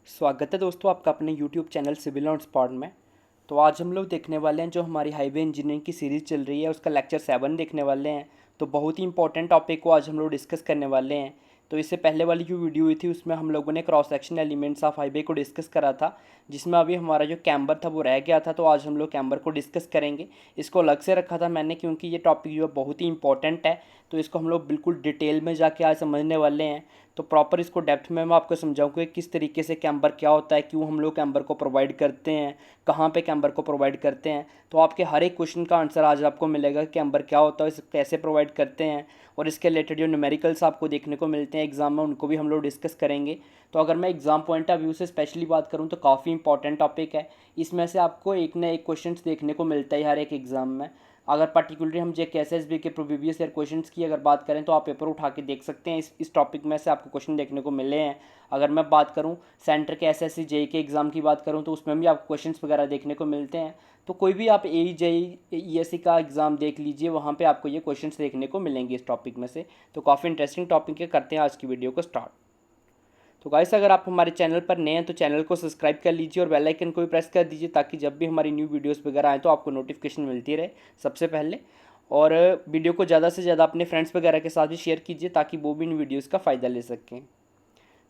स्वागत है दोस्तों आपका अपने YouTube channel civil on spot में। तो आज हम लोग देखने वाले हैं जो हमारी हाईवे इंजीनियरिंग की सीरीज़ चल रही है उसका लेक्चर 7 देखने वाले हैं। तो बहुत ही इंपॉर्टेंट टॉपिक को आज हम लोग डिस्कस करने वाले हैं। तो इससे पहले वाली जो वीडियो हुई थी उसमें हम लोगों ने cross section elements of highway को डिस्कस करा था, जिसमें अभी हमारा जो कैम्बर था वो रह गया था। तो आज हम लोग कैम्बर को डिस्कस करेंगे। इसको अलग से रखा था मैंने क्योंकि ये टॉपिक जो है बहुत ही इंपॉर्टेंट है। तो इसको हम लोग बिल्कुल डिटेल में जाके आज समझने वाले हैं। तो प्रॉपर इसको डेप्थ में मैं आपको समझाऊंगा कि किस तरीके से कैम्बर क्या होता है, क्यों हम लोग कैम्बर को प्रोवाइड करते हैं, कहाँ पे कैम्बर को प्रोवाइड करते हैं। तो आपके हर एक क्वेश्चन का आंसर आज आपको मिलेगा कि कैम्बर क्या होता है, इसे कैसे प्रोवाइड करते हैं, और इसके रिलेटेड जो न्यूमेरिकल्स आपको देखने को मिलते हैं एग्जाम में उनको भी हम लोग डिस्कस करेंगे। तो अगर मैं एग्जाम पॉइंट ऑफ व्यू से स्पेशली बात करूँ तो काफ़ी इंपॉर्टेंट टॉपिक है। इसमें से आपको एक ना एक क्वेश्चन देखने को मिलता है हर एक एग्जाम में। अगर पर्टिकुलरली हम JKSSB के प्रीवियस ईयर क्वेश्चंस की अगर बात करें तो आप पेपर उठा के देख सकते हैं, इस टॉपिक में से आपको क्वेश्चन देखने को मिले हैं। अगर मैं बात करूं सेंटर के SSC JEE के एग्ज़ाम की बात करूं तो उसमें भी आपको क्वेश्चंस वगैरह देखने को मिलते हैं। तो कोई भी आप AE JEE ESE का एग्ज़ाम देख लीजिए, वहाँ पे आपको ये क्वेश्चंस देखने को मिलेंगे इस टॉपिक में से। तो काफ़ी इंटरेस्टिंग टॉपिक है। करते हैं आज की वीडियो को स्टार्ट। तो गाइस अगर आप हमारे चैनल पर नए हैं तो चैनल को सब्सक्राइब कर लीजिए और बेल आइकन को भी प्रेस कर दीजिए ताकि जब भी हमारी न्यू वीडियोस वगैरह आए तो आपको नोटिफिकेशन मिलती रहे सबसे पहले। और वीडियो को ज़्यादा से ज़्यादा अपने फ्रेंड्स वगैरह के साथ भी शेयर कीजिए ताकि वो भी इन वीडियोज़ का फ़ायदा ले सकें।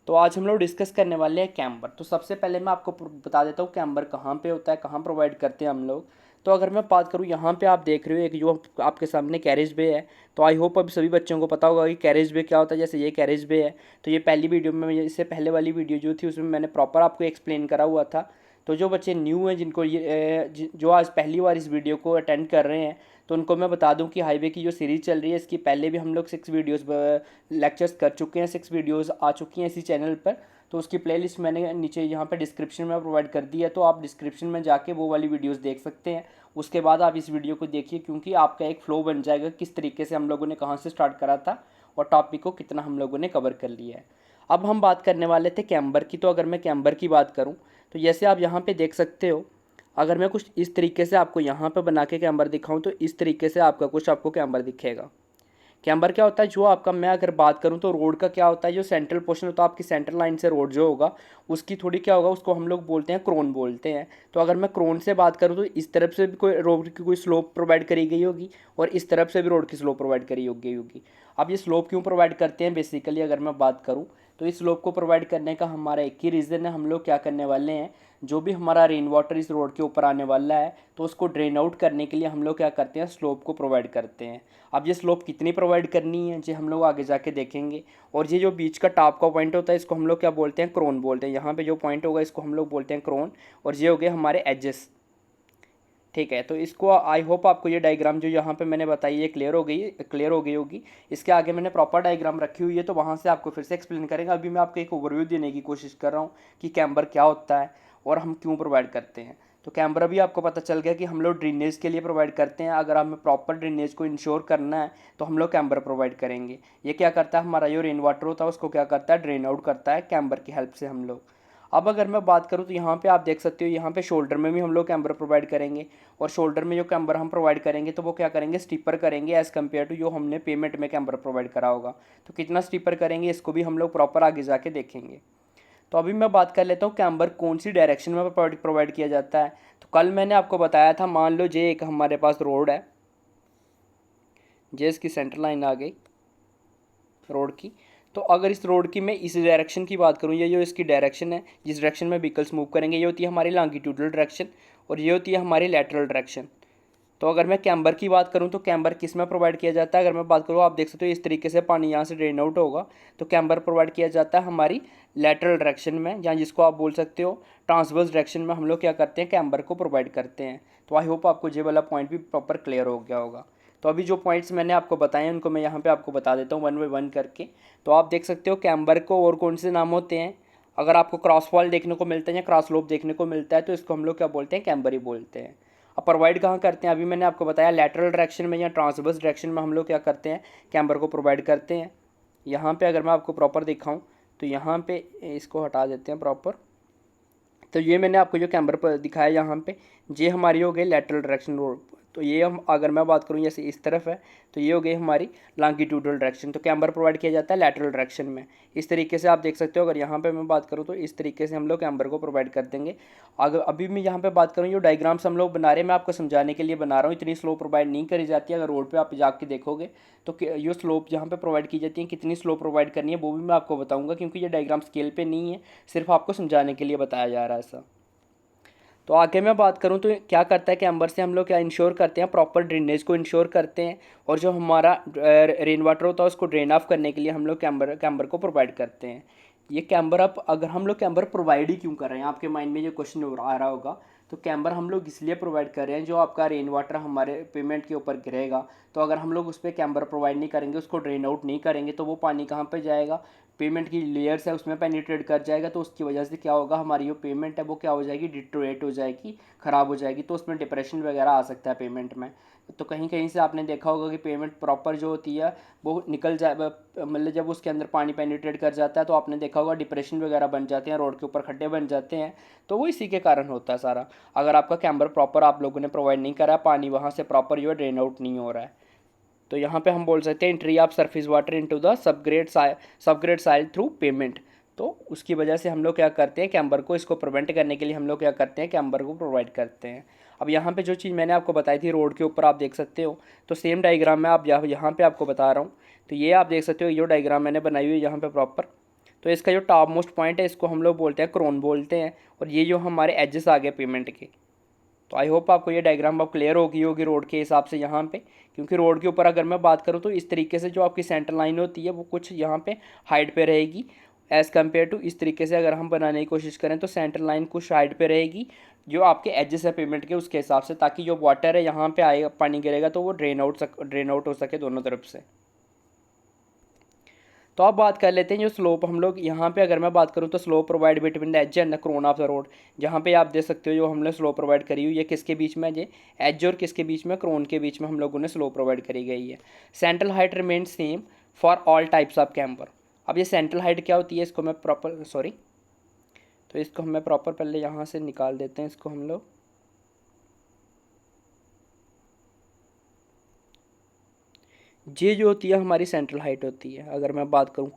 तो आज हम लोग डिस्कस करने वाले हैं कैम्बर। तो सबसे पहले मैं आपको बता देता हूँ कैम्बर कहाँ पे होता है, कहाँ प्रोवाइड करते हैं हम लोग। तो अगर मैं बात करूँ यहाँ पे आप देख रहे हो एक जो आपके सामने कैरेज बे है। तो आई होप अभी सभी बच्चों को पता होगा कि कैरेज बे क्या होता है। जैसे ये कैरेज बे है, तो ये पहली वीडियो में, इससे पहले वाली वीडियो जो थी उसमें मैंने प्रॉपर आपको एक्सप्लेन करा हुआ था। तो जो बच्चे न्यू हैं जिनको जो आज पहली बार इस वीडियो को अटेंड कर रहे हैं तो उनको मैं बता दूं कि हाईवे की जो सीरीज़ चल रही है इसकी पहले भी हम लोग 6 वीडियोस लेक्चर्स कर चुके हैं, 6 वीडियोस आ चुकी हैं इसी चैनल पर। तो उसकी प्लेलिस्ट मैंने नीचे यहाँ पे डिस्क्रिप्शन में प्रोवाइड कर दी है, तो आप डिस्क्रिप्शन में जाके वो वाली वीडियोस देख सकते हैं। उसके बाद आप इस वीडियो को देखिए क्योंकि आपका एक फ्लो बन जाएगा किस तरीके से हम लोगों ने कहाँ से स्टार्ट करा था और टॉपिक को कितना हम लोगों ने कवर कर लिया है। अब हम बात करने वाले थे कैम्बर की। तो अगर मैं कैम्बर की बात करूँ तो जैसे आप यहाँ पर देख सकते हो, अगर मैं कुछ इस तरीके से आपको यहाँ पर बना के कैम्बर दिखाऊँ तो इस तरीके से आपका कुछ आपको कैम्बर दिखेगा। कैम्बर क्या होता है, जो आपका मैं अगर बात करूं तो रोड का क्या होता है, जो सेंट्रल पोर्शन होता है आपकी सेंटर लाइन से रोड जो होगा उसकी थोड़ी क्या होगा, उसको हम लोग बोलते हैं क्रोन बोलते हैं। तो अगर मैं क्रोन से बात करूं तो इस तरफ से भी कोई रोड की कोई स्लोप प्रोवाइड करी गई होगी और इस तरफ से भी रोड की स्लोप प्रोवाइड करी होगी। अब ये स्लोप क्यों प्रोवाइड करते हैं, बेसिकली अगर मैं बात करूँ तो इस स्लोप को प्रोवाइड करने का हमारा एक ही रीज़न है। हम लोग क्या करने वाले हैं, जो भी हमारा रेन वाटर इस रोड के ऊपर आने वाला है तो उसको ड्रेन आउट करने के लिए हम लोग क्या करते हैं, स्लोप को प्रोवाइड करते हैं। अब ये स्लोप कितनी प्रोवाइड करनी है ये हम लोग आगे जाके देखेंगे। और ये जो बीच का टॉप का पॉइंट होता है इसको हम लोग क्या बोलते हैं, क्रोन बोलते हैं। यहाँ पे जो पॉइंट होगा इसको हम लोग बोलते हैं क्रोन, और ये हो गए हमारे एजेस। ठीक है, तो इसको आई होप आपको ये डायग्राम जो यहाँ पे मैंने बताई है क्लियर हो गई होगी। इसके आगे मैंने प्रॉपर डायग्राम रखी हुई है तो वहाँ से आपको फिर से एक्सप्लेन करेंगे। अभी मैं आपको एक ओवरव्यू देने की कोशिश कर रहा हूँ कि कैम्बर क्या होता है और हम क्यों प्रोवाइड करते हैं। तो कैम्बर भी आपको पता चल गया कि हम लोग ड्रेनेज के लिए प्रोवाइड करते हैं। अगर हमें प्रॉपर ड्रेनेज को इंश्योर करना है तो हम लोग कैम्बर प्रोवाइड करेंगे। ये क्या करता है, हमारा जो रेन वाटर होता है उसको क्या करता है, ड्रेन आउट करता है कैम्बर की हेल्प से हम लोग। अब अगर मैं बात करूँ तो यहाँ पे आप देख सकते हो, यहाँ पे शोल्डर में भी हम लोग कैम्बर प्रोवाइड करेंगे। और शोल्डर में जो कैम्बर हम प्रोवाइड करेंगे तो वो क्या करेंगे, स्टीपर करेंगे एज़ कम्पेयर टू जो हमने पेमेंट में कैम्बर प्रोवाइड करा होगा। तो कितना स्टीपर करेंगे इसको भी हम लोग प्रॉपर आगे जाके देखेंगे। तो अभी मैं बात कर लेता हूँ कैम्बर कौन सी डायरेक्शन में प्रोवाइड किया जाता है। तो कल मैंने आपको बताया था, मान लो जे एक हमारे पास रोड है, जे इसकी सेंटर लाइन आ गई रोड की। तो अगर इस रोड की मैं इस डायरेक्शन की बात करूँ, ये जो इसकी डायरेक्शन है जिस डायरेक्शन में व्हीकल्स मूव करेंगे, ये होती है हमारी लॉन्गिट्यूडल डायरेक्शन और ये होती है हमारी लैटरल डायरेक्शन। तो अगर मैं कैम्बर की बात करूं तो कैम्बर किस में प्रोवाइड किया जाता है, अगर मैं बात करूं आप देख सकते हो इस तरीके से पानी यहाँ से ड्रेन आउट होगा। तो कैम्बर प्रोवाइड किया जाता है हमारी लैटरल डायरेक्शन में, या जिसको आप बोल सकते हो ट्रांसवर्स डायरेक्शन में हम लोग क्या करते हैं, कैम्बर को प्रोवाइड करते हैं। तो आई होप आपको ये वाला पॉइंट भी प्रॉपर क्लियर हो गया होगा। तो अभी जो पॉइंट्स मैंने आपको बताए उनको मैं यहाँ पे आपको बता देता हूँ वन बाई वन करके। तो आप देख सकते हो कैम्बर को और कौन से नाम होते हैं। अगर आपको क्रॉस वॉल देखने को मिलता है या क्रॉस स्लोप देखने को मिलता है तो इसको हम लोग क्या बोलते हैं, कैम्बर ही बोलते हैं। अब प्रोवाइड कहाँ करते हैं, अभी मैंने आपको बताया लैटरल डायरेक्शन में या ट्रांसवर्स डायरेक्शन में हम लोग क्या करते हैं, कैम्बर को प्रोवाइड करते हैं। यहाँ पे अगर मैं आपको प्रॉपर दिखाऊँ तो यहाँ पे इसको हटा देते हैं प्रॉपर। तो ये मैंने आपको जो कैम्बर पर दिखाया यहाँ पे, ये हमारी हो गई लैटरल डायरेक्शन रोड। तो ये हम अगर मैं बात करूँ जैसे इस तरफ है तो ये हो गई हमारी लॉन्गिट्यूडल डायरेक्शन। तो कैम्बर प्रोवाइड किया जाता है लैटरल डायरेक्शन में। इस तरीके से आप देख सकते हो। अगर यहाँ पे मैं बात करूँ तो इस तरीके से हम लोग कैम्बर को प्रोवाइड कर देंगे। अगर अभी मैं यहाँ पे बात करूँ जो डायग्राम्स हम लोग बना रहे हैं मैं आपको समझाने के लिए बना रहा हूँ, इतनी स्लोप प्रोवाइड नहीं करी जाती है। अगर रोड पर आप जाके देखोगे तो ये स्लोप जहाँ पे प्रोवाइड की जाती है कितनी स्लोप प्रोवाइड करनी है वो भी मैं आपको बताऊँगा, क्योंकि ये डायग्राम स्केल पे नहीं है, सिर्फ आपको समझाने के लिए बताया जा रहा है ऐसा। तो आगे मैं बात करूं तो क्या करता है कैम्बर से हम लोग क्या इंश्योर करते हैं, प्रॉपर ड्रेनेज को इंश्योर करते हैं। और जो हमारा रेन वाटर होता है उसको ड्रेन ऑफ करने के लिए हम लोग कैम्बर को प्रोवाइड करते हैं। ये कैम्बर अब अगर हम लोग कैम्बर प्रोवाइड ही क्यों कर रहे हैं, आपके माइंड में ये क्वेश्चन आ रहा होगा। तो कैम्बर हम लोग इसलिए प्रोवाइड कर रहे हैं जो आपका रेन वाटर हमारे पेमेंट के ऊपर गिरेगा, तो अगर हम लोग उस पर कैम्बर प्रोवाइड नहीं करेंगे, उसको ड्रेन आउट नहीं करेंगे, तो वो पानी कहाँ पे जाएगा, पेमेंट की लेयर्स है उसमें पेनिट्रेट कर जाएगा। तो उसकी वजह से क्या होगा, हमारी जो पेमेंट है वो क्या हो जाएगी, डिटोरेट हो जाएगी, ख़राब हो जाएगी। तो उसमें डिप्रेशन वगैरह आ सकता है पेमेंट में। तो कहीं कहीं से आपने देखा होगा कि पेमेंट प्रॉपर जो होती है वो निकल जाए, मतलब जब उसके अंदर पानी पेनिट्रेट कर जाता है तो आपने देखा होगा डिप्रेशन वगैरह बन जाते हैं, रोड के ऊपर खड्डे बन जाते हैं। तो वो इसी के कारण होता है सारा। अगर आपका कैम्बर प्रॉपर आप लोगों ने प्रोवाइड नहीं करा, पानी वहाँ से प्रॉपर जो है ड्रेन आउट नहीं हो रहा है, तो यहाँ पे हम बोल सकते हैं entry of surface water into the subgrade soil through pavement. तो उसकी वजह से हम लोग क्या करते हैं, कैम्बर को इसको प्रिवेंट करने के लिए हम लोग क्या करते हैं, कैम्बर को प्रोवाइड करते हैं। अब यहाँ पे जो चीज़ मैंने आपको बताई थी रोड के ऊपर आप देख सकते हो, तो सेम डायग्राम में आप यहाँ पे आपको बता रहा हूँ। तो ये आप देख सकते हो, ये डायग्राम मैंने बनाई हुई है यहाँ पे प्रॉपर। तो इसका जो टॉप मोस्ट पॉइंट है इसको हम लोग बोलते हैं क्रोन बोलते हैं, और ये जो हमारे एजेस आ गए पेमेंट के। तो आई होप आपको ये डायग्राम अब क्लियर होगी रोड के हिसाब से यहाँ पे, क्योंकि रोड के ऊपर अगर मैं बात करूँ तो इस तरीके से जो आपकी सेंटर लाइन होती है वो कुछ यहाँ पे हाइट पे रहेगी एज़ कम्पेयर टू इस तरीके से अगर हम बनाने की कोशिश करें तो सेंटर लाइन कुछ हाइट पे रहेगी जो आपके एजेस है पेमेंट के उसके हिसाब से, ताकि जो वाटर है यहाँ पे आएगा पानी गिरेगा तो वो ड्रेन आउट हो सके दोनों तरफ से। तो अब बात कर लेते हैं जो स्लोप हम लोग यहाँ पे अगर मैं बात करूँ तो slope provide between the edge and the crown of the road. जहाँ पे आप देख सकते हो जो हमने स्लोप प्रोवाइड करी हुई है किसके बीच में, ये एज और किसके बीच में, क्रोन के बीच में हम लोगों ने स्लोप प्रोवाइड करी गई है। Central height remain same for all types of camber. अब ये सेंट्रल हाइट क्या होती है, इसको मैं प्रॉपर तो इसको हमें प्रॉपर पहले यहाँ से निकाल देते हैं इसको हम लोग। ये जो होती है हमारी सेंट्रल हाइट होती है। अगर मैं बात करूँ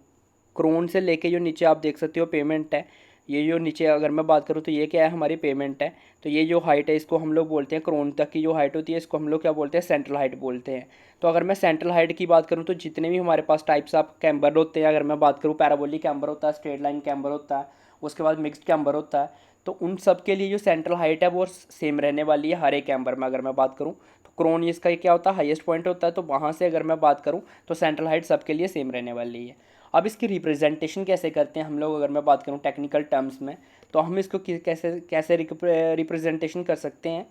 क्रोन से लेके जो नीचे आप देख सकते हो पेमेंट है, ये जो नीचे अगर मैं बात करूँ तो ये क्या है, हमारी पेमेंट है। तो ये जो हाइट है इसको हम लोग बोलते हैं, क्रोन तक की जो हाइट होती है इसको हम लोग क्या बोलते हैं, सेंट्रल हाइट बोलते हैं। तो अगर मैं सेंट्रल हाइट की बात करूँ तो जितने भी हमारे पास टाइप्स ऑफ कैम्बर होते हैं, अगर मैं बात करूँ पैराबोलिक कैम्बर होता है, स्ट्रेट लाइन कैम्बर होता है, उसके बाद मिक्स्ड कैम्बर होता है। तो उन सब के लिए जो सेंट्रल हाइट है वो सेम रहने वाली है हर एक कैम्बर में। अगर मैं बात करूँ तो क्रोन इसका क्या होता है, हाईएस्ट पॉइंट होता है, तो वहाँ से अगर मैं बात करूँ तो सेंट्रल हाइट सबके लिए सेम रहने वाली है। अब इसकी रिप्रेजेंटेशन कैसे करते हैं हम लोग, अगर मैं बात करूँ टेक्निकल टर्म्स में, तो हम इसको कैसे कैसे रिप्रेजेंटेशन कर सकते हैं।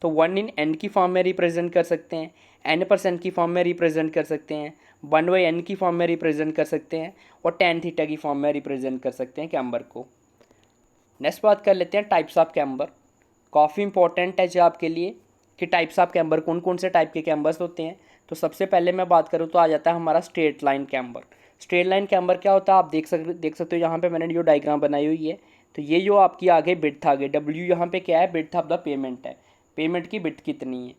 तो 1/n की फॉर्म में रिप्रेजेंट कर सकते हैं, n% की फॉर्म में रिप्रेजेंट कर सकते हैं, 1/n की फॉर्म में रिप्रेजेंट कर सकते हैं, और tan थीटा की फॉर्म में रिप्रेजेंट कर सकते हैं कैम्बर को। नेक्स्ट बात कर लेते हैं टाइप्स ऑफ कैम्बर। काफ़ी इंपॉर्टेंट है जो आपके लिए कि टाइप्स ऑफ कैम्बर कौन कौन से टाइप के कैम्बर्स होते हैं। तो सबसे पहले मैं बात करूँ तो आ जाता है हमारा straight line camber. Straight line camber क्या होता है, आप देख सकते हो यहाँ पे मैंने जो डायग्राम बनाई हुई है। तो ये जो आपकी आगे बिड्थ आ गई, डब्ल्यू यहाँ पे क्या है, बिड्थ ऑफ द पेमेंट है, पेमेंट की बिड्थ कितनी है।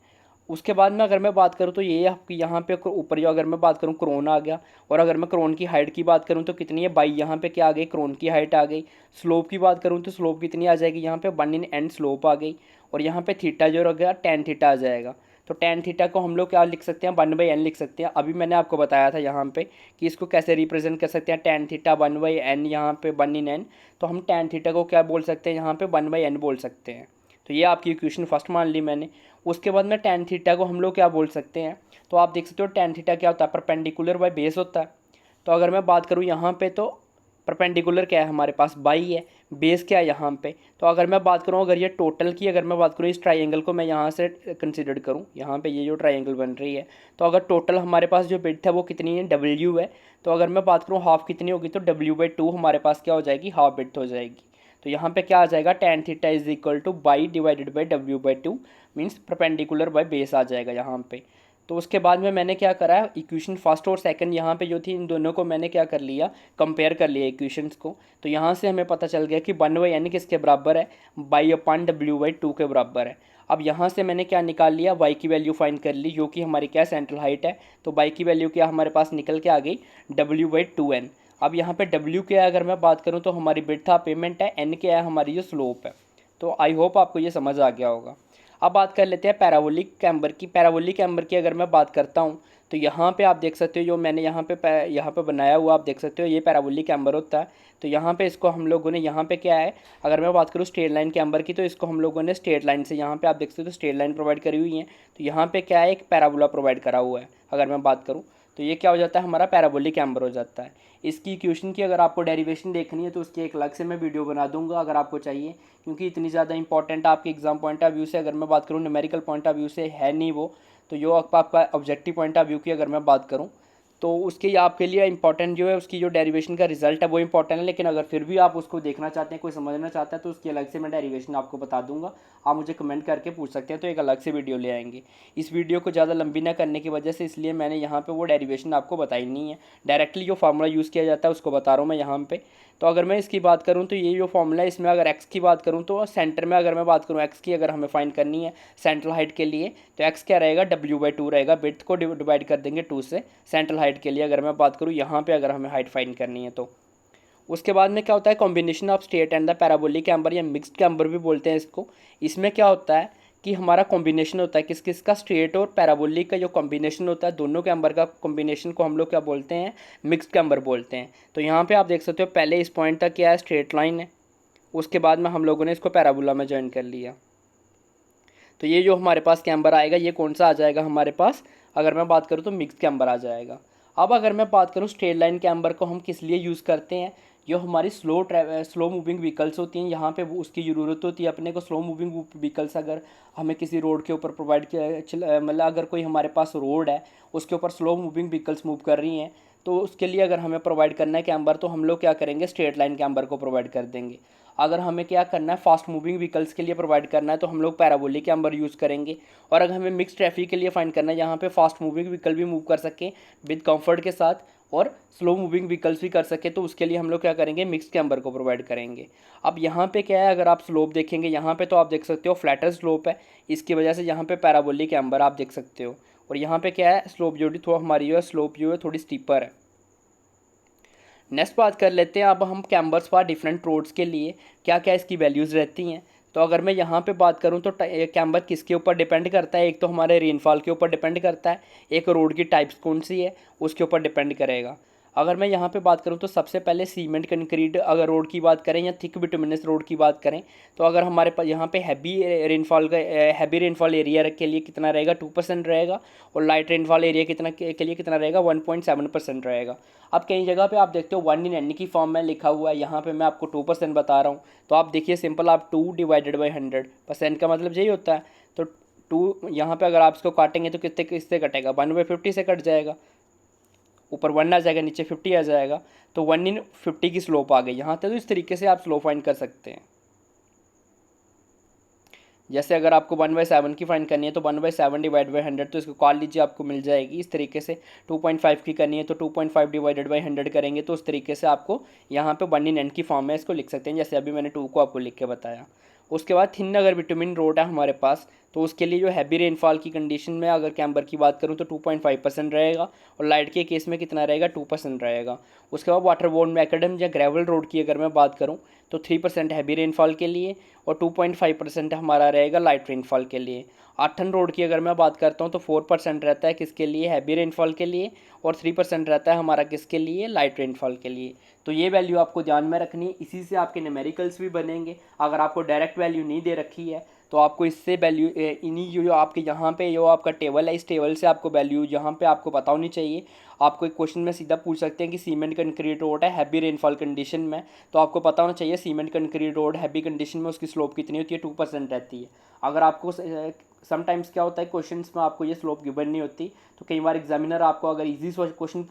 उसके बाद में अगर मैं बात करूँ तो ये आपकी यहाँ पे ऊपर जो अगर मैं बात करूँ क्रोन आ गया, और अगर मैं क्रोन की हाइट की बात करूँ तो कितनी है, बाई यहाँ पे क्या आ गई, क्रोन की हाइट आ गई। स्लोप की बात करूँ तो स्लोप कितनी आ जाएगी, यहाँ पे 1/n स्लोप आ गई, और यहाँ पे थीटा जो रह गया tan थीटा आ जाएगा। तो tan थीटा को हम लोग क्या लिख सकते हैं, 1/n लिख सकते हैं। अभी मैंने आपको बताया था यहाँ पे कि इसको कैसे रिप्रेजेंट कर सकते हैं, tan थीटा 1/n, यहाँ पे 1/n। तो हम tan थीटा को क्या बोल सकते हैं, यहाँ पे 1/n बोल सकते हैं। तो ये आपकी इक्वेशन फर्स्ट मान ली मैंने। उसके बाद में tan थीटा को हम लोग क्या बोल सकते हैं, तो आप देख सकते हो tan थीटा क्या होता है, परपेंडिकुलर बाय बेस होता है। तो अगर मैं बात करूँ यहाँ पे तो परपेंडिकुलर क्या है हमारे पास, बाई है, बेस क्या है यहाँ पे। तो अगर मैं बात करूँ, अगर ये टोटल की अगर मैं बात करूँ इस ट्राइंगल को मैं यहाँ से कंसिडर करूँ, यहाँ पे ये जो ट्राइंगल बन रही है, तो अगर टोटल हमारे पास जो बिड्थ है वो कितनी है, W है। तो अगर मैं बात करूँ हाफ कितनी होगी, तो W/2 हमारे पास क्या हो जाएगी, हाफ बिड्थ हो जाएगी। तो यहाँ पे क्या आ जाएगा, tan theta is equal to by divided by W/2 means perpendicular by base आ जाएगा यहाँ पे। तो उसके बाद में मैंने क्या करा, इक्वेशन फर्स्ट और सेकंड यहाँ पे जो थी इन दोनों को मैंने क्या कर लिया, कंपेयर कर लिया इक्वेशंस को। तो यहाँ से हमें पता चल गया कि 1/n किसके बराबर है, y/w/2 के बराबर है। अब यहाँ से मैंने क्या निकाल लिया, y की वैल्यू फाइंड कर ली, जो कि हमारी क्या सेंट्रल हाइट है। तो y की वैल्यू क्या हमारे पास निकल के आ गई, w/2n। अब यहाँ पे w क्या है अगर मैं बात करूँ तो हमारी विड्थ ऑफ पेमेंट है, n क्या है हमारी जो स्लोप है। तो आई होप आपको ये समझ आ गया होगा। अब बात कर लेते हैं पैराबोलिक कैम्बर की। पैराबोलिक कैम्बर की अगर मैं बात करता हूँ तो यहाँ पे आप देख सकते हो, जो मैंने यहाँ पे बनाया हुआ आप देख सकते हो, ये पैराबोलिक कैम्बर होता है। तो यहाँ पे इसको हम लोगों ने, यहाँ पे क्या है, अगर मैं बात करूँ स्ट्रेट लाइन कैम्बर की, तो इसको हम लोगों ने स्ट्रेट लाइन से, यहाँ पे आप देख सकते हो स्ट्रेट लाइन प्रोवाइड करी हुई है। तो यहाँ पे क्या है, एक पैराबोला प्रोवाइड करा हुआ है अगर मैं बात करूँ, तो ये क्या हो जाता है, हमारा पैराबोलिक कैम्बर हो जाता है। इसकी इक्वेशन की अगर आपको डेरिवेशन देखनी है तो उसकी एक अलग से मैं वीडियो बना दूंगा अगर आपको चाहिए, क्योंकि इतनी ज़्यादा इंपॉर्टेंट आपके एग्जाम पॉइंट ऑफ व्यू से, अगर मैं बात करूँ न्यूमेरिकल पॉइंट ऑफ व्यू से है नहीं वो। तो जो आपका ऑब्जेक्टिव पॉइंट ऑफ व्यू की अगर मैं बात करूँ तो उसके आपके लिए इंपॉर्टेंट जो है, उसकी जो डेरिवेशन का रिजल्ट है वो इंपॉर्टेंट है। लेकिन अगर फिर भी आप उसको देखना चाहते हैं, कोई समझना चाहता है, तो उसकी अलग से मैं डेरिवेशन आपको बता दूंगा। आप मुझे कमेंट करके पूछ सकते हैं, तो एक अलग से वीडियो ले आएंगे। इस वीडियो को ज़्यादा लंबी ना करने की वजह से इसलिए मैंने यहाँ पे वो डेरिवेशन आपको बताई नहीं है, डायरेक्टली जो फार्मूला यूज़ किया जाता है उसको बता रहा हूँ मैं यहाँ पे। तो अगर मैं इसकी बात करूँ तो ये जो फॉर्मूला है, इसमें अगर एक्स की बात करूँ तो सेंटर में, अगर मैं बात करूँ एक्स की, अगर हमें फाइंड करनी है सेंट्रल हाइट के लिए, तो एक्स क्या रहेगा, w/2 रहेगा। विड्थ को डिवाइड कर देंगे 2 से सेंट्रल हाइट के लिए, अगर मैं बात करूँ यहाँ पे, अगर हमें हाइट फाइंड करनी है तो। उसके बाद में क्या होता है, combination of straight and the parabolic camber या मिक्स्ड कैम्बर भी बोलते हैं इसको। इसमें क्या होता है कि हमारा कॉम्बिनेशन होता है किस किस का, स्ट्रेट और पैराबोलिक का जो कॉम्बिनेशन होता है, दोनों कैम्बर का कॉम्बिनेशन को हम लोग क्या बोलते हैं, मिक्स्ड कैम्बर बोलते हैं। तो यहाँ पे आप देख सकते हो पहले इस पॉइंट तक क्या है, स्ट्रेट लाइन है, उसके बाद में हम लोगों ने इसको पैराबोला में ज्वाइन कर लिया। तो ये जो हमारे पास कैम्बर आएगा, ये कौन सा आ जाएगा हमारे पास, अगर मैं बात करूँ तो मिक्स्ड कैम्बर आ जाएगा। अब अगर मैं बात करूँ स्ट्रेट लाइन कैम्बर को हम किस लिए यूज़ करते हैं, जो हमारी स्लो मूविंग व्हीकल्स होती हैं, यहाँ पे वो उसकी ज़रूरत होती है अपने को। स्लो मूविंग व्हीकल्स अगर हमें किसी रोड के ऊपर प्रोवाइड किया, मतलब अगर कोई हमारे पास रोड है, उसके ऊपर स्लो मूविंग व्हीकल्स मूव कर रही हैं, तो उसके लिए अगर हमें प्रोवाइड करना है कैम्बर, तो हम लोग क्या करेंगे, स्ट्रेट लाइन कैम्बर को प्रोवाइड कर देंगे। अगर हमें क्या करना है, फास्ट मूविंग व्हीकल्स के लिए प्रोवाइड करना है, तो हम लोग पैराबोलिक कैम्बर यूज़ करेंगे। और अगर हमें मिक्स ट्रैफिक के लिए फाइंड करना है, यहाँ पे फास्ट मूविंग व्हीकल भी मूव कर सकें विद कंफर्ट के साथ, और स्लो मूविंग व्हीकल्स भी कर सके, तो उसके लिए हम लोग क्या करेंगे, मिक्स कैम्बर को प्रोवाइड करेंगे। अब यहाँ पे क्या है, अगर आप स्लोप देखेंगे यहाँ पे, तो आप देख सकते हो फ्लैटर स्लोप है, इसकी वजह से यहाँ पे पैराबोलिक कैम्बर आप देख सकते हो। और यहाँ पे क्या है, स्लोप जो थोड़ा हमारी जो है, स्लोप जो है थोड़ी स्टीपर है। नेक्स्ट बात कर लेते हैं अब हम कैम्बर्स फॉर डिफरेंट रोड्स के लिए क्या क्या इसकी वैल्यूज़ रहती हैं। तो अगर मैं यहाँ पे बात करूँ तो कैम्बर किसके ऊपर डिपेंड करता है, एक तो हमारे रेनफॉल के ऊपर डिपेंड करता है, एक रोड की टाइप्स कौन सी है उसके ऊपर डिपेंड करेगा। अगर मैं यहाँ पे बात करूँ तो सबसे पहले सीमेंट कंक्रीट अगर रोड की बात करें, या थिक बिटुमिनस रोड की बात करें, तो अगर हमारे पास यहाँ पे हैवी रेनफॉल एरिया के लिए कितना रहेगा, 2% रहेगा, और लाइट रेनफॉल एरिया के लिए कितना रहेगा, 1.7% रहेगा। अब कई जगह पे आप देखते हो 1/n की फॉर्म में लिखा हुआ है, यहाँ पे मैं आपको 2% बता रहा हूँ। तो आप देखिए सिंपल, आप 2/100% का मतलब यही होता है। तो 2 यहाँ पे अगर आप इसको काटेंगे तो किससे कटेगा, 1/50 से कट जाएगा, ऊपर 1 आ जाएगा, नीचे 50 आ जाएगा। तो 1/50 की स्लोप आ गई यहाँ तक। तो इस तरीके से आप स्लोप फाइंड कर सकते हैं। जैसे अगर आपको 1/7 की फाइंड करनी है तो 1/7 डिवाइड बाई 100, तो इसको कॉल लीजिए, आपको मिल जाएगी। इस तरीके से 2.5 की करनी है तो 2.5 डिवाइडेड बाई 100 करेंगे, तो उस तरीके से आपको यहाँ पे 1/n की फॉर्म में इसको लिख सकते हैं, जैसे अभी मैंने 2 को आपको लिख के बताया। उसके बाद थिन अगर विटामिन रोड है हमारे पास, तो उसके लिए जो हैवी रेनफॉल की कंडीशन में अगर कैम्बर की बात करूँ तो 2.5% रहेगा, और लाइट के केस में कितना रहेगा, 2% रहेगा। उसके बाद वाटर बोर्न मैकेडम या ग्रेवल रोड की अगर मैं बात करूँ तो 3% हैवी रेनफॉल के लिए, और 2.5% हमारा रहेगा लाइट रेनफॉल के लिए। आठन रोड की अगर मैं बात करता हूँ तो 4% रहता है किसके लिए, हैवी रेनफॉल के लिए, और 3% रहता है हमारा किसके लिए, लाइट रेनफॉल के लिए। तो ये वैल्यू आपको ध्यान में रखनी है, इसी से आपके न्यूमेरिकल्स भी बनेंगे। अगर आपको डायरेक्ट वैल्यू नहीं दे रखी है तो आपको इससे वैल्यू, इन्हीं जो आपके यहाँ पे जो आपका टेबल है, इस टेबल से आपको वैल्यू यहाँ पे आपको पता होनी चाहिए। आपको एक क्वेश्चन में सीधा पूछ सकते हैं कि सीमेंट कंक्रीट रोड है हैवी रेनफॉल कंडीशन में, तो आपको पता होना चाहिए cement concrete road heavy condition में उसकी स्लोप कितनी होती है, 2% रहती है। अगर आपको समटाइम्स क्या होता है क्वेश्चंस में आपको ये स्लोप गिवन नहीं होती, तो कई बार एग्जामिनर आपको अगर इजी क्वेश्चन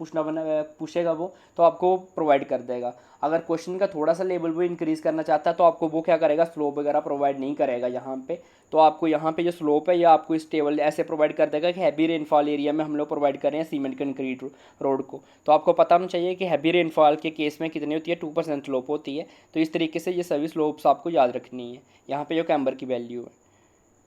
पूछेगा वो तो आपको प्रोवाइड कर देगा। अगर क्वेश्चन का थोड़ा सा लेवल वो इंक्रीज़ करना चाहता है तो आपको वो क्या करेगा, स्लोप वगैरह प्रोवाइड नहीं करेगा यहाँ पे। तो आपको यहाँ पे जो स्लोप है या आपको इस टेबल ऐसे प्रोवाइड कर देगा कि हैवी रेनफॉल एरिया में हम लोग प्रोवाइड कर रहे हैं सीमेंट कंक्रीट रोड को। तो आपको पता होना चाहिए कि हैवी रेनफॉल के केस में कितनी होती है, 2% स्लोप होती है। तो इस तरीके से ये सभी स्लोप्स आपको याद रखनी है यहाँ पे जो कैम्बर की वैल्यू है।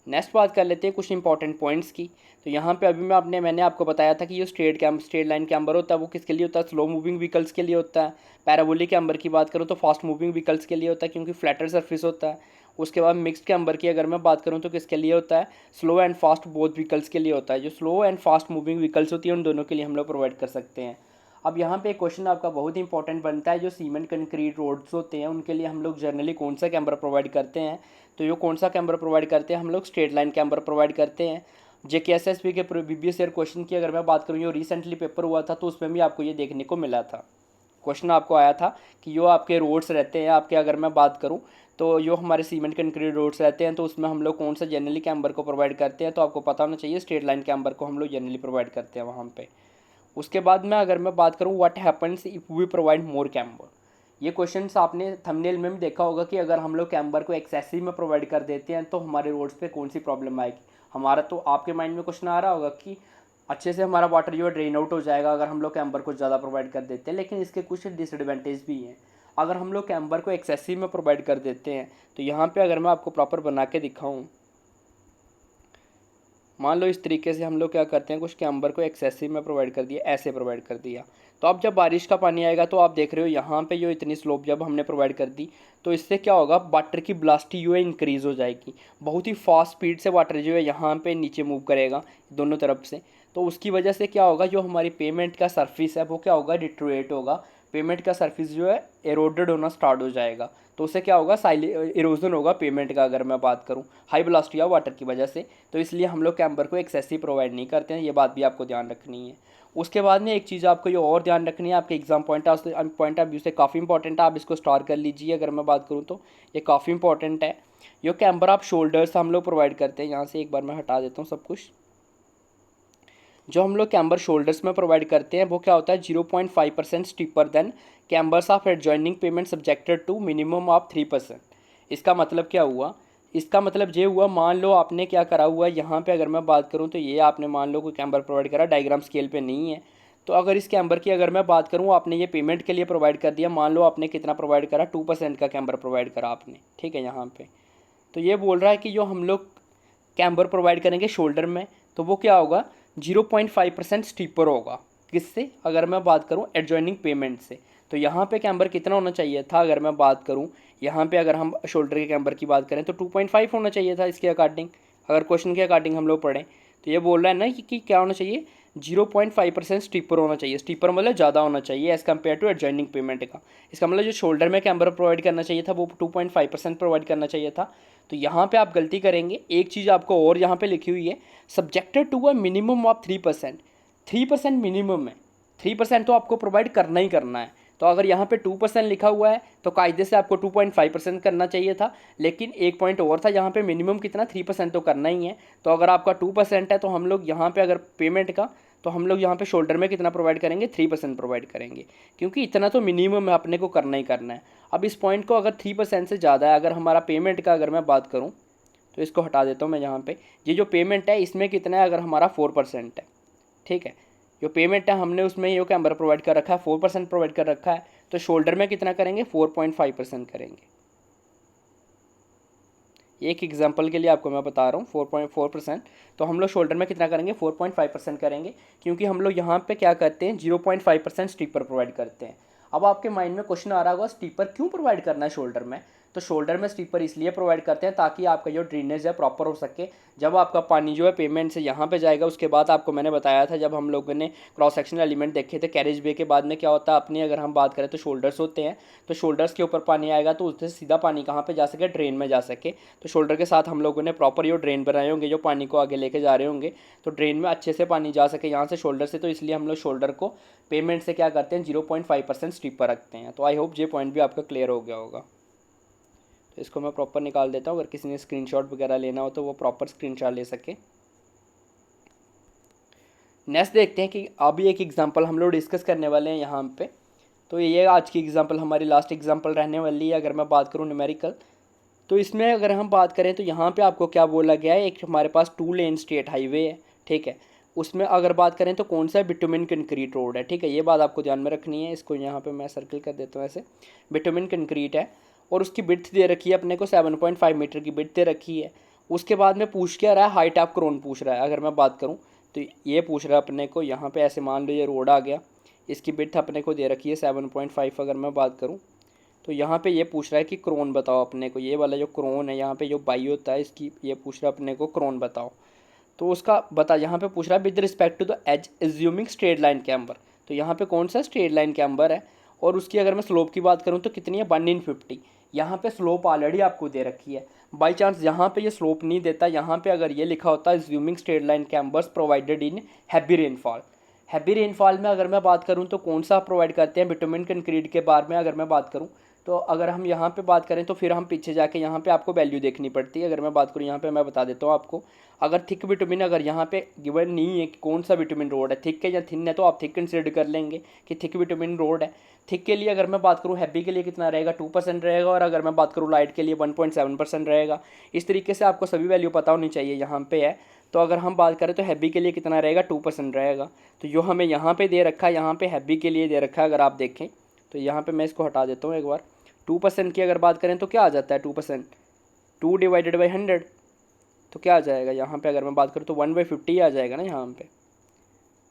नेक्स्ट बात कर लेते हैं कुछ इंपॉर्टेंट पॉइंट्स की। तो यहाँ पे अभी मैंने आपको बताया था कि जो स्ट्रेट लाइन कैम्बर होता है वो किसके लिए होता है, स्लो मूविंग व्हीकल्स के लिए होता है। पैराबोलिक कैम्बर की बात करूँ तो फास्ट मूविंग व्हीकल्स के लिए होता है क्योंकि फ्लैटर सरफेस होता है। उसके बाद मिक्स्ड कैम्बर की अगर मैं बात करूँ तो किसके लिए होता है, slow and fast both vehicles के लिए होता है। जो slow and fast moving vehicles होती है उन दोनों के लिए हम लोग प्रोवाइड कर सकते हैं। अब यहाँ पे एक क्वेश्चन आपका बहुत इंपॉर्टेंट बनता है, जो सीमेंट कंक्रीट रोड्स होते हैं उनके लिए हम लोग जनरली कौन सा कैमरा प्रोवाइड करते हैं। तो ये कौन सा कैमरा प्रोवाइड करते हैं, हम लोग स्ट्रेट लाइन कैमरा प्रोवाइड करते हैं। JKSSB के प्रीवियस ईयर क्वेश्चन की अगर मैं बात करूँ, जो रिसेंटली पेपर हुआ था तो उसमें भी आपको ये देखने को मिला था। क्वेश्चन आपको आया था कि जो आपके रोड्स रहते हैं आपके, अगर मैं बात करूँ तो जो हमारे सीमेंट कंक्रीट रोड्स रहते हैं तो उसमें हम लोग कौन सा जनरली कैम्बर को प्रोवाइड करते हैं। तो आपको पता होना चाहिए स्ट्रेट लाइन कैम्बर को हम लोग जनरली प्रोवाइड करते हैं वहाँ पे। उसके बाद में अगर मैं बात करूँ what happens if we provide more camber, ये क्वेश्चन आपने थंबनेल में भी देखा होगा कि अगर हम लोग कैम्बर को एक्सेसिव में प्रोवाइड कर देते हैं तो हमारे रोड्स पे कौन सी प्रॉब्लम आएगी। हमारा तो आपके माइंड में क्वेश्चन आ रहा होगा कि अच्छे से हमारा वाटर जो है ड्रेन आउट हो जाएगा अगर हम लोग कैम्बर को ज़्यादा प्रोवाइड कर देते हैं, लेकिन इसके कुछ डिसएडवांटेज भी हैं। अगर हम लोग कैम्बर को एक्सेसिव में प्रोवाइड कर देते हैं तो यहाँ पर अगर मैं आपको प्रॉपर बना के दिखाऊँ, मान लो इस तरीके से हम लोग क्या करते हैं, कुछ कैम्बर को एक्सेसिव में प्रोवाइड कर दिया, ऐसे प्रोवाइड कर दिया। तो अब जब बारिश का पानी आएगा तो आप देख रहे हो यहाँ पे जो इतनी स्लोप जब हमने प्रोवाइड कर दी तो इससे क्या होगा, वाटर की वेलोसिटी जो है इंक्रीज़ हो जाएगी। बहुत ही फास्ट स्पीड से वाटर जो है यहाँ पे नीचे मूव करेगा दोनों तरफ से। तो उसकी वजह से क्या होगा, जो हमारी पेमेंट का सरफेस है वो क्या होगा, डिट्रोएट होगा। पेमेंट का सरफेस जो है एरोडेड होना स्टार्ट हो जाएगा। तो उससे क्या होगा, इरोजन होगा पेमेंट का अगर मैं बात करूँ हाई वेलोसिटी ऑफ वाटर की वजह से। तो इसलिए हम लोग कैम्बर को एक्सेसिव प्रोवाइड नहीं करते हैं, ये बात भी आपको ध्यान रखनी है। उसके बाद में एक चीज़ आपको ये और ध्यान रखनी है, आपके एग्जाम पॉइंट ऑफ व्यू से काफ़ी इंपॉर्टेंट है, आप इसको स्टार कर लीजिए। अगर मैं बात करूँ तो ये काफ़ी इंपॉर्टेंट है। ये कैम्बर आप शोल्डर्स हम लोग प्रोवाइड करते हैं, यहाँ से एक बार मैं हटा देता हूँ सब कुछ। जो हम लोग कैम्बर शोल्डर्स में प्रोवाइड करते हैं वो क्या होता है, 0.5% steeper than cambers of adjoining pavement subjected to minimum of 3%। इसका मतलब क्या हुआ, इसका मतलब ये हुआ, मान लो आपने क्या करा हुआ है यहाँ पे, अगर मैं बात करूँ तो ये आपने मान लो कोई कैम्बर प्रोवाइड करा, डायग्राम स्केल पे नहीं है। तो अगर इस कैम्बर की अगर मैं बात करूँ, आपने ये पेमेंट के लिए प्रोवाइड कर दिया, मान लो आपने कितना प्रोवाइड करा, 2% का कैम्बर प्रोवाइड करा आपने, ठीक है यहाँ पे। तो ये बोल रहा है कि जो हम लोग कैम्बर प्रोवाइड करेंगे शोल्डर में तो वो क्या होगा, 0.5% स्टीपर होगा। किससे, अगर मैं बात करूं एडजॉइनिंग पेमेंट से। तो यहाँ पे कैम्बर कितना होना चाहिए था, अगर मैं बात करूं यहाँ पे अगर हम शोल्डर के कैम्बर की बात करें तो 2.5 होना चाहिए था इसके अकॉर्डिंग। अगर क्वेश्चन के अकॉर्डिंग हम लोग पढ़ें तो ये बोल रहा है ना कि क्या होना चाहिए, 0.5% स्टीपर होना चाहिए। स्टीपर मतलब ज़्यादा होना चाहिए as compare to adjoining pavement का। इसका मतलब जो शोल्डर में कैम्बर प्रोवाइड करना चाहिए था वो 2.5% प्रोवाइड करना चाहिए था। तो यहाँ पे आप गलती करेंगे, एक चीज़ आपको और यहाँ पे लिखी हुई है, subjected to a minimum of 3%। 3% minimum है, 3% तो आपको प्रोवाइड करना ही करना है। तो अगर यहाँ पे 2% लिखा हुआ है तो कायदे से आपको 2.5% करना चाहिए था, लेकिन एक पॉइंट और था, यहाँ पे मिनिमम कितना, 3% तो करना ही है। तो अगर आपका 2% है तो हम लोग यहाँ पे अगर पेमेंट का, तो हम लोग यहाँ पे शोल्डर में कितना प्रोवाइड करेंगे, 3% प्रोवाइड करेंगे, क्योंकि इतना तो मिनिमम है, अपने को करना ही करना है। अब इस पॉइंट को अगर 3% से ज़्यादा है, अगर हमारा पेमेंट का अगर मैं बात करूँ तो इसको हटा देता हूँ मैं यहाँ पे। ये जो पेमेंट है इसमें कितना है, अगर हमारा 4% है, ठीक है, जो पेमेंट है हमने उसमें ये कैम्बर प्रोवाइड कर रखा है, 4% प्रोवाइड कर रखा है, तो शोल्डर में कितना करेंगे, 4.5% करेंगे। एक एग्जांपल के लिए आपको मैं बता रहा हूँ, 4.4%, तो हम लोग शोल्डर में कितना करेंगे, 4.5% करेंगे, क्योंकि हम लोग यहाँ पे क्या करते हैं, 0.5% स्टीपर प्रोवाइड करते हैं। अब आपके माइंड में क्वेश्चन आ रहा होगा, स्टीपर क्यों प्रोवाइड करना है शोल्डर में। तो शोल्डर में स्वीपर इसलिए प्रोवाइड करते हैं ताकि आपका जो ड्रेनेज है प्रॉपर हो सके। जब आपका पानी जो है पेमेंट से यहाँ पे जाएगा, उसके बाद आपको मैंने बताया था जब हम लोगों ने क्रॉस सेक्शनल एलिमेंट देखे थे कैरेज वे के बाद में क्या होता है, अपनी अगर हम बात करें तो शोल्डर्स होते हैं, तो शोल्डर्स के ऊपर पानी आएगा तो उससे सीधा पानी कहाँ पे जा सके, ड्रेन में जा सके। तो शोल्डर के साथ हम लोगों ने प्रॉपर जो ड्रेन बनाए होंगे जो पानी को आगे लेके जा रहे होंगे, तो ड्रेन में अच्छे से पानी जा सके यहाँ से शोल्डर से। तो इसलिए हम लोग शोल्डर को पेमेंट से क्या करते हैं, 0.5% स्ट्रिप पर रखते हैं। तो आई होप ये पॉइंट भी आपका क्लियर हो गया होगा। तो इसको मैं प्रॉपर निकाल देता हूँ, अगर किसी ने स्क्रीनशॉट वगैरह लेना हो तो वो प्रॉपर स्क्रीनशॉट ले सके। नेक्स्ट देखते हैं कि अभी एक एग्जांपल हम लोग डिस्कस करने वाले हैं यहाँ पे। तो ये आज की एग्जांपल हमारी लास्ट एग्जांपल रहने वाली है। अगर मैं बात करूँ न्यूमेरिकल, तो इसमें अगर हम बात करें तो यहाँ पे आपको क्या बोला गया है, एक हमारे पास 2 लेन स्टेट हाईवे है, ठीक है। उसमें अगर बात करें तो कौन सा बिटुमिन कंक्रीट रोड है, ठीक है। ये बात आपको ध्यान में रखनी है। इसको यहाँ पे मैं सर्कल कर देता हूँ ऐसे, बिटुमिन कंक्रीट है और उसकी बिड्थ दे रखी है अपने को 7.5 मीटर की बिड्थ दे रखी है। उसके बाद में पूछ क्या रहा है, हाइट ऑफ क्रोन पूछ रहा है। अगर मैं बात करूँ तो ये पूछ रहा है अपने को, यहाँ पे ऐसे मान लो ये रोड आ गया, इसकी बिड्थ अपने को दे रखी है 7.5। अगर मैं बात करूँ तो यहाँ पे ये पूछ रहा है कि क्रोन बताओ अपने को, ये वाला जो क्रोन है यहाँ पे जो बाई होता है इसकी, ये पूछ रहा है अपने को क्रोन बताओ। तो उसका बता यहाँ पे पूछ रहा है with respect to the edge assuming straight line camber. तो यहाँ पे कौन सा स्ट्रेट लाइन कैम्बर है, और उसकी अगर मैं स्लोप की बात करूँ तो कितनी है, 1/50। यहाँ पे स्लोप ऑलरेडी आपको दे रखी है। बाई चांस यहाँ पे ये स्लोप नहीं देता, यहाँ पे अगर ये लिखा होता है assuming straight line Chambers provided in heavy rainfall. Heavy rainfall में अगर मैं बात करूँ तो कौन सा प्रोवाइड करते हैं, बिटुमिन कंक्रीट के बारे में अगर मैं बात करूँ तो अगर हम यहाँ पे बात करें तो फिर हम पीछे जाके यहाँ पे आपको वैल्यू देखनी पड़ती है। अगर मैं बात करूँ यहाँ पे मैं बता देता हूँ आपको, अगर थिक बिटुमिन अगर यहाँ पे गिवन नहीं है कि कौन सा बिटुमिन रोड है, थिक है या थिन है, तो आप थिक कंसिडर कर लेंगे कि थिक बिटुमिन रोड है। थिक के लिए अगर मैं बात करूँ हैवी के लिए कितना रहेगा, 2% रहेगा, और अगर मैं बात करूँ लाइट के लिए 1.7% रहेगा। इस तरीके से आपको सभी वैल्यू पता होनी चाहिए यहाँ पे है। तो अगर हम बात करें तो हैवी के लिए कितना रहेगा, 2% रहेगा। तो जो हमें यहाँ पे दे रखा है, यहाँ पे हैवी के लिए दे रखा है, अगर आप देखें तो यहाँ पे मैं इसको हटा देता हूँ एक बार। 2% की अगर बात करें तो क्या आ जाता है, 2% 2/100, तो क्या आ जाएगा यहाँ पे, अगर मैं बात करूँ तो 1/50 आ जाएगा ना यहाँ पे।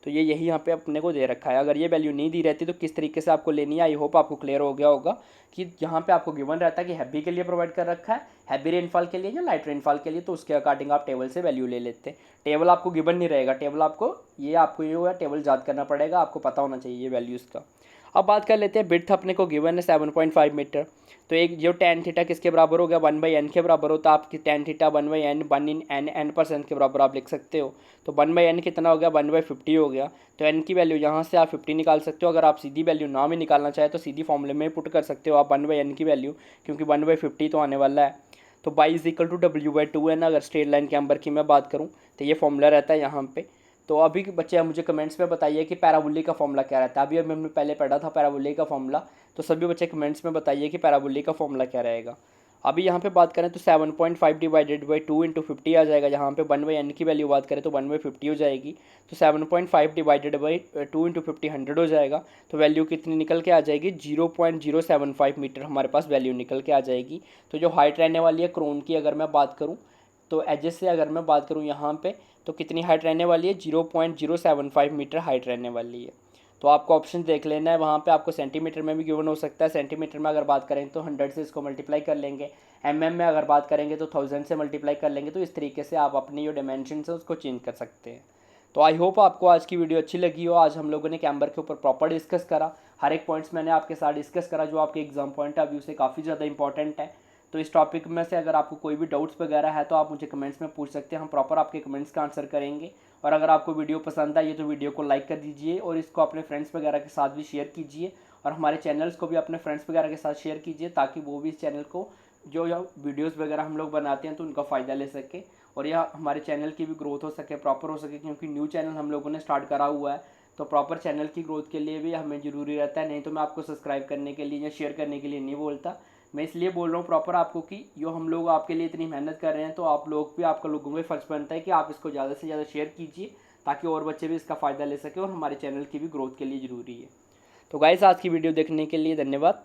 तो ये यही यहाँ पे अपने को दे रखा है। अगर ये वैल्यू नहीं दी रहती तो किस तरीके से आपको लेनी है, आई होप आपको क्लियर हो गया होगा कि यहाँ पे आपको गिवन रहता है कि हैवी के लिए प्रोवाइड कर रखा है, हैवी रेनफॉल के लिए या लाइट रेनफॉल के लिए, तो उसके अकॉर्डिंग आप टेबल से वैल्यू ले लेते हैं। टेबल आपको गिवन नहीं रहेगा, टेबल आपको जो है टेबल याद करना पड़ेगा, आपको पता होना चाहिए ये वैल्यूज़ का। अब बात कर लेते हैं बिड्थ अपने को गिवन है 7.5 मीटर। तो एक जो टेन थीटा किसके बराबर हो गया, 1/n के बराबर होता है। आपकी टेन थीटा 1/n 1/n के बराबर आप लिख सकते हो। तो 1/n कितना हो गया, 1/50 हो गया। तो n की वैल्यू यहाँ से आप 50 निकाल सकते हो। अगर आप सीधी वैल्यू ना भी निकालना चाहे तो सीधी फॉर्मूले में पुट कर सकते हो आप 1/n की वैल्यू, क्योंकि 1/50 तो आने वाला है। तो by is equal to W/2 है ना। अगर स्ट्रेट लाइन कैम्बर की मैं बात करूँ तो ये फॉर्मूला रहता है यहाँ पे। तो अभी बच्चे मुझे कमेंट्स में बताइए कि पैराबोलिक का फॉर्मूला क्या रहता है। अभी हमने पहले पढ़ा था पैराबोलिक का फॉर्मूला, तो सभी बच्चे कमेंट्स में बताइए कि पैराबोलिक का फॉर्मूला क्या रहेगा। अभी यहाँ पे बात करें तो 7.5 डिवाइडेड बाई 2 इंटू 50 आ जाएगा। यहाँ पे 1/n की वैल्यू बात करें तो 1/50 हो जाएगी। तो 7.5 डिवाइडेड बाई 2 इंटू 50 100 हो जाएगा। तो वैल्यू कितनी निकल के आ जाएगी, 0.075 मीटर हमारे पास वैल्यू निकल के आ जाएगी। तो जो हाइट रहने वाली है क्रोन की अगर मैं बात करूँ तो एजेस से अगर मैं बात करूँ यहाँ पे तो कितनी हाइट रहने वाली है, 0.075 मीटर हाइट रहने वाली है। तो आपको ऑप्शन देख लेना है, वहाँ पे आपको सेंटीमीटर में भी गिवन हो सकता है। सेंटीमीटर में अगर बात करें तो 100 से इसको मल्टीप्लाई कर लेंगे, में अगर बात करेंगे तो 1000 से मल्टीप्लाई कर लेंगे। तो इस तरीके से आप अपनी जो डायमेंशन है उसको चेंज कर सकते हैं। तो आई होप आपको आज की वीडियो अच्छी लगी हो। आज हम लोगों ने कैम्बर के ऊपर प्रॉपर डिस्कस करा, हर एक पॉइंट्स मैंने आपके साथ डिस्कस करा जो आपके एग्जाम पॉइंट ऑफ व्यू से काफ़ी ज़्यादा इंपॉर्टेंट है। तो इस टॉपिक में से अगर आपको कोई भी डाउट्स वगैरह है तो आप मुझे कमेंट्स में पूछ सकते हैं, हम प्रॉपर आपके कमेंट्स का आंसर करेंगे। और अगर आपको वीडियो पसंद आई तो वीडियो को लाइक कर दीजिए और इसको अपने फ्रेंड्स वगैरह के साथ भी शेयर कीजिए, और हमारे चैनल्स को भी अपने फ्रेंड्स वगैरह के साथ शेयर कीजिए ताकि वो भी इस चैनल को जो वीडियोज़ वगैरह हम लोग बनाते हैं तो उनका फ़ायदा ले सके, और यह हमारे चैनल की भी ग्रोथ हो सके, प्रॉपर हो सके, क्योंकि न्यू चैनल हम लोगों ने स्टार्ट करा हुआ है। तो प्रॉपर चैनल की ग्रोथ के लिए भी हमें ज़रूरी रहता है, नहीं तो मैं आपको सब्सक्राइब करने के लिए या शेयर करने के लिए नहीं बोलता। मैं इसलिए बोल रहा हूँ प्रॉपर आपको कि जो हम लोग आपके लिए इतनी मेहनत कर रहे हैं, तो आप लोग भी, आपका लोगों में फ़र्ज बनता है कि आप इसको ज़्यादा से ज़्यादा शेयर कीजिए ताकि और बच्चे भी इसका फ़ायदा ले सकें, और हमारे चैनल की भी ग्रोथ के लिए ज़रूरी है। तो गाइस आज की वीडियो देखने के लिए धन्यवाद।